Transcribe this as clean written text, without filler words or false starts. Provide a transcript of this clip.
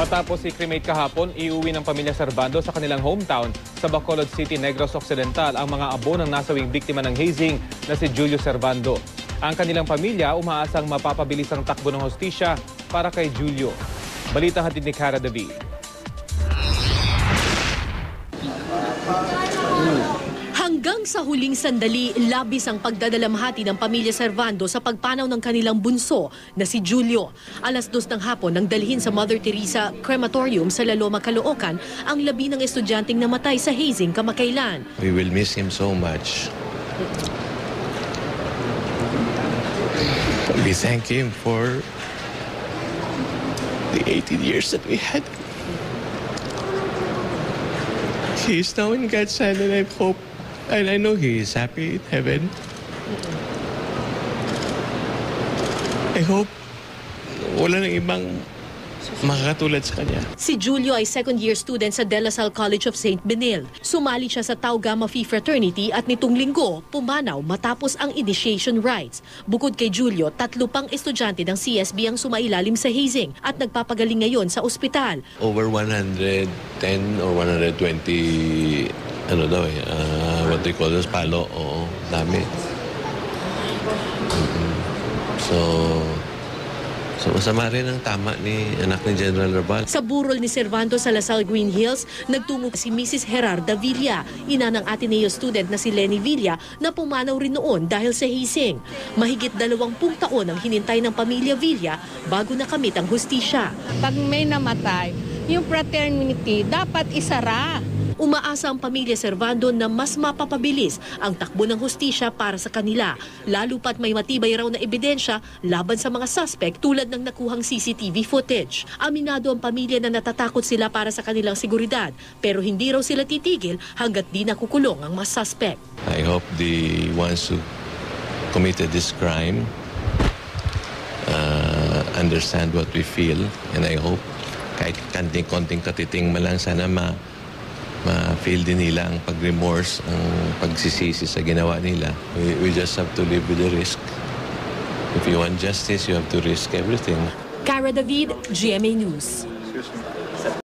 Matapos i-cremate kahapon, iuwi ng pamilya Servando sa kanilang hometown sa Bacolod City, Negros Occidental ang mga abo ng nasawing biktima ng hazing na si Julio Servando. Ang kanilang pamilya umaasang mapapabilis ang takbo ng hostisya para kay Julio. Balita hatid ni Cara David. Hanggang sa huling sandali, labis ang pagdadalamhati ng pamilya Servando sa pagpanaw ng kanilang bunso na si Julio. Alas 2 ng hapon nang dalhin sa Mother Teresa Crematorium sa Laloma, Caloocan ang labi ng estudyanteng namatay sa hazing kamakailan. We will miss him so much. We thank him for the 18 years that we had. He is now in God's hand and I hope and I know he is happy in heaven. I hope wala nang ibang makakatulad sa kanya. Si Julio ay second-year student sa De La Salle College of St. Benil. Sumali siya sa Tau Gamma Phi Fraternity at nitong linggo, pumanaw matapos ang initiation rites. Bukod kay Julio, 3 pang estudyante ng CSB ang sumailalim sa hazing at nagpapagaling ngayon sa ospital. Over 110 or 120 what they call this, palo. Oo, dami. So masama rin ang tama ni anak ni General Rabal. Sa burol ni Servando sa La Salle Green Hills, nagtungo si Mrs. Gerarda Villa, ina ng Ateneo student na si Lenny Villa na pumanaw rin noon dahil sa hazing. Mahigit 20 taon ang hinintay ng pamilya Villa bago nakamit ang hustisya. Pag may namatay, yung fraternity dapat isara. Umaasa ang pamilya Servando na mas mapapabilis ang takbo ng hustisya para sa kanila, lalo pat may matibay raw na ebidensya laban sa mga suspect tulad ng nakuhang CCTV footage. Aminado ang pamilya na natatakot sila para sa kanilang seguridad, pero hindi raw sila titigil hanggat di nakukulong ang mga suspect. I hope the ones who committed this crime understand what we feel, and I hope kahit konting katiting man lang sana ma-feel din nila ang pag-remorse, ang pagsisisi sa ginawa nila. We just have to live with the risk. If you want justice, you have to risk everything. Cara David, GMA News.